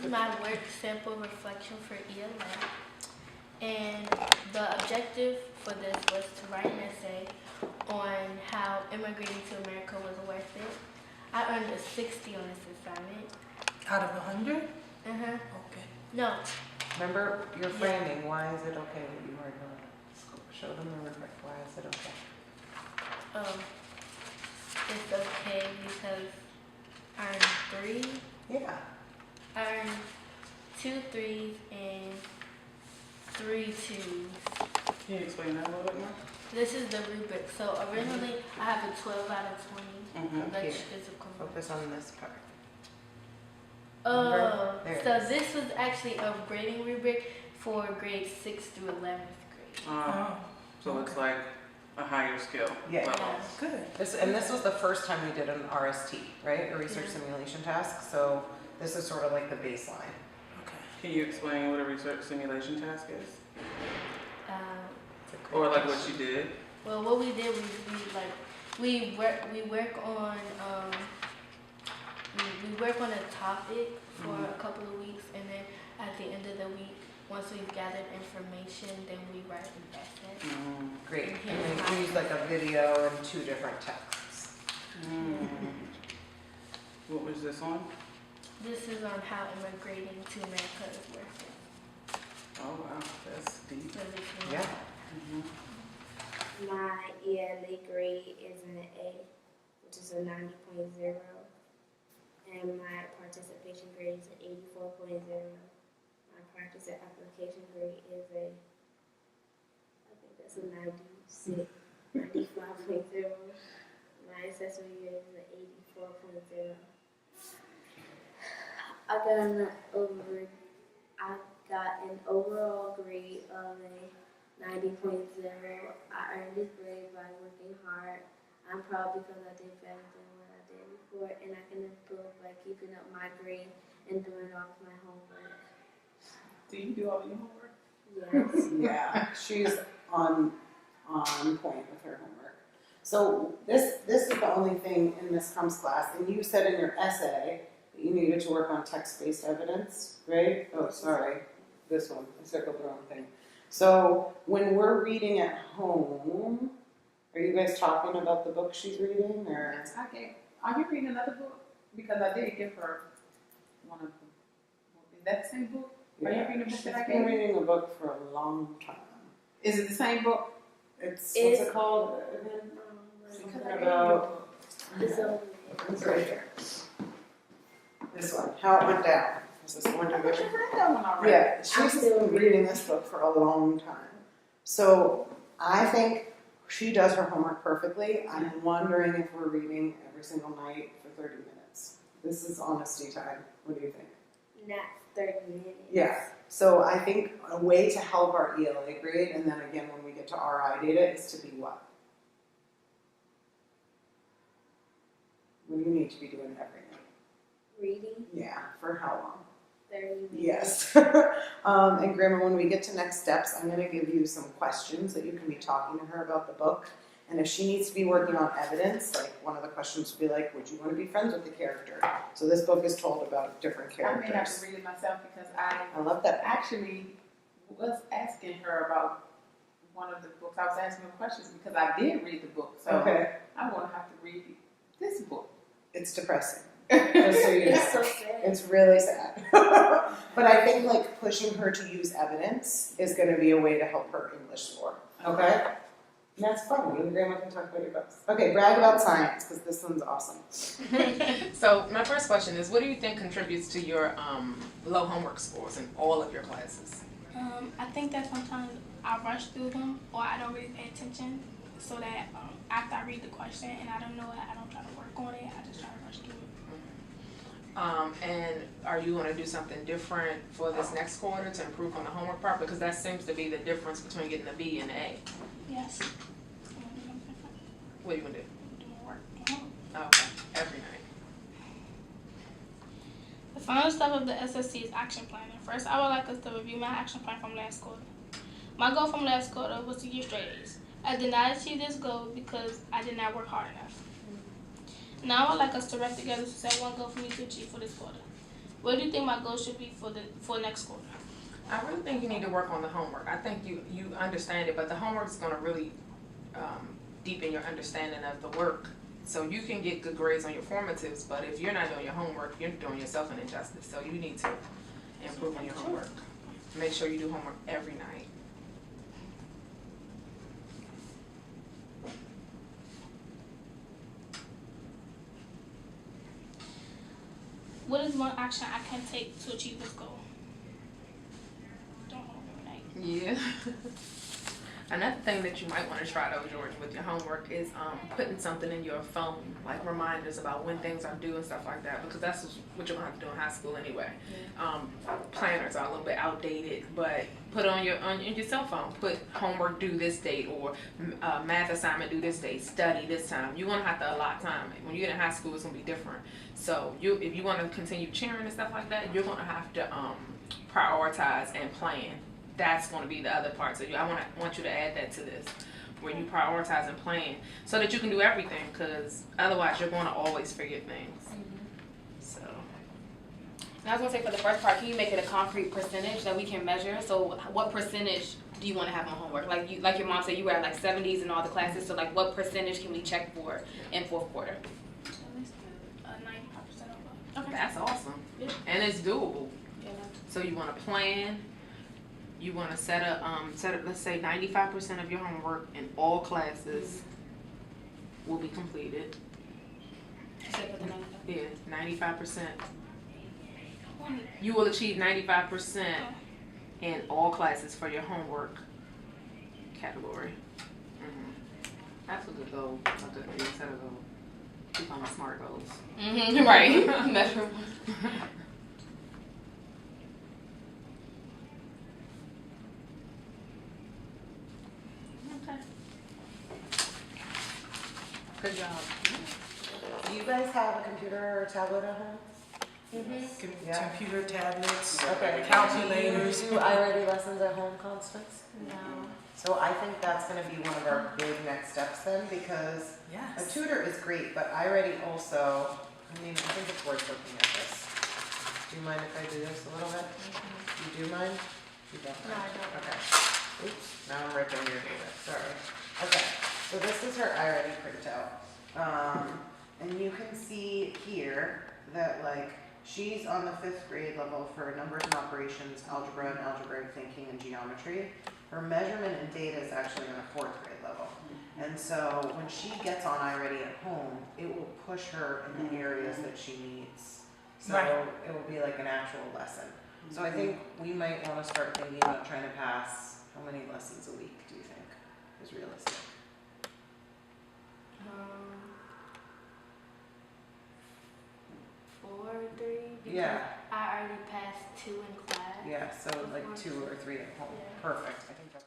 is my work sample reflection for ELA. And the objective for this was to write an essay on how immigrating to America was worth it. I earned a 60 on this assignment. Out of 100? Uh-huh. Okay. No. Remember your framing. Why is it okay that you are doing it? Show them the rubric. Why is it okay? It's okay because I earned 3. Yeah. I earned 2 3s and 3 2s. Can you explain that a little bit more? This is the rubric. So originally I have a 12 out of 20. That's Here. physical. Focus on this part. Oh, There it so is. this was actually a grading rubric for grades 6th through 11th grade. Oh, So it's like a higher skill Yeah. level. good. This was the first time we did an RST, right? A research Yeah. simulation task. So this is sort of like the baseline. Okay. Can you explain what a research simulation task is? Um, It's a great Or like what question. you did? well, what we did was we work on we work on a topic for a couple of weeks, and then at the end of the week, once we've gathered information, then we write an essay. Great. And then we use like a video and 2 different texts. What was this on? This is on how immigrating to America is worth it. Oh wow, that's deep. So this is- Yeah. My ELA grade is an A, which is a 90.0. And my participation grade is an 84.0. My practice and application grade is I think that's a 96, 95.0. My assessment grade is an 84.0. I got an overall grade of a 90.0. I earned this grade by working hard. I'm proud because I did better than what I did before, and I can improve by keeping up my grade and doing all of my homework. Do you do all your homework? Yes. Yeah, she's on point with her homework. So this is the only thing in this comes class, and you said in your essay that you needed to work on text-based evidence, right? Oh, sorry, this one, I circled the wrong thing. So when we're reading at home, are you guys talking about the book she's reading, or? Yes, I gave. Are you reading another book? Because I did give her one of them. Is that the same book? Are you reading a book that I She's been gave? reading a book for a long time. Is it the same book? What's it called again? Something about, It's over it's right here. This one, How It Went Down. Is this the one you're I thought reading? you read that one already. Yeah, she's been reading this book for a long time. So I think she does her homework perfectly. I'm wondering if we're reading every single night for 30 minutes. This is honesty time. What do you think? Not 30 minutes. Yeah. So I think a way to help our ELA grade, and then again when we get to RI data, is to be what? What do you need to be doing every night? Reading Yeah. For how long? 30 minutes. Yes. And Grandma, when we get to next steps, I'm going to give you some questions that you can be talking to her about the book. And if she needs to be working on evidence, like one of the questions would be like, would you want to be friends with the character? So this book is told about different I may have characters. to read it myself because I I love that. actually was asking her about one of the books. I was asking her questions because I did read the book. So Okay. I'm going to have to read this book. It's depressing. Just so you know. It's so sad. It's really sad. But I think like pushing her to use evidence is going to be a way to help her English score. Okay? And that's fun. You and Grandma can talk about your books. Okay, brag about science because this one's awesome. So my first question is, what do you think contributes to your low homework scores in all of your classes? I think that sometimes I rush through them or I don't really pay attention, so that after I read the question and I don't know it, I don't try to work on it, I just try to rush through it. And are you going to do something different for this next quarter to improve on the homework part? Because that seems to be the difference between getting a B and an A. Yes. I'm gonna do something different. What are you going to do? Do more work. Uh-huh. Okay, every night. The final step of the SSC is action planning. First, I would like us to review my action plan from last quarter. My goal from last quarter was to get straight A's. I did not achieve this goal because I did not work hard enough. Now I would like us to work together to set one goal for me to achieve for this quarter. What do you think my goal should be for next school? I really think you need to work on the homework. I think you understand it, but the homework is going to really deepen your understanding of the work. So you can get good grades on your formatives, but if you're not doing your homework, you're doing yourself an injustice. So you need to improve on your homework. Make sure you do homework every night. What is one action I can take to achieve this goal? Don't hold every night. Yeah. Another thing that you might want to try though, George, with your homework is putting something in your phone, like reminders about when things are due and stuff like that, because that's what you're going to have to do in high school anyway. Planners are a little bit outdated, but put on your cell phone, put homework due this date, or math assignment due this date, study this time. You're going to have to allot time. When you get in high school, it's going to be different. So if you want to continue cheering and stuff like that, you're going to have to prioritize and plan. That's going to be the other part. So I want you to add that to this, where you prioritize and plan, so that you can do everything. Because otherwise, you're going to always forget things. So. And I was gonna say, for the first part, can you make it a concrete percentage that we can measure? So what percentage do you want to have on homework? Like your mom said, you were at like 70s in all the classes. So like, what percentage can we check for in fourth quarter? At least 95% of Okay. That's awesome. Yeah. And it's doable. Yeah. So you want to plan. You want to set up, let's say 95% of your homework in all classes will be completed. Except for the 95. Yeah, 95%. it. You will achieve 95% in all classes for your homework category. That's a good goal. That's a good thing to set a goal. Keep on the smart goals. Right. Measure. Okay. Good job. Do you guys have a computer or tablet at home? Yeah. Computer, tablets, Okay. calculators. Do you iReady lessons at home, Constance? No. So I think that's gonna be one of our big next steps then, because a Yes. tutor is great, but iReady also, I mean, I think it's worth looking at this. Do you mind if I do this a little bit? You do mind? You don't No, mind? I don't. Okay. Oops, now I'm ripping your data, sorry. Okay, so this is her iReady printout. And you can see here that like, she's on the 5th grade level for numbers and operations, algebra and algebraic thinking and geometry. Her measurement and data is actually on a 4th grade level. And so when she gets on iReady at home, it will push her in the areas that she needs. So Right. it will be like an actual lesson. So I think we might want to start thinking about trying to pass, how many lessons a week do you think is realistic? 4 or 3. Because Yeah. I already passed 2 in class. Yeah, so like 2 or 3 at home. Yeah. Perfect. I think that's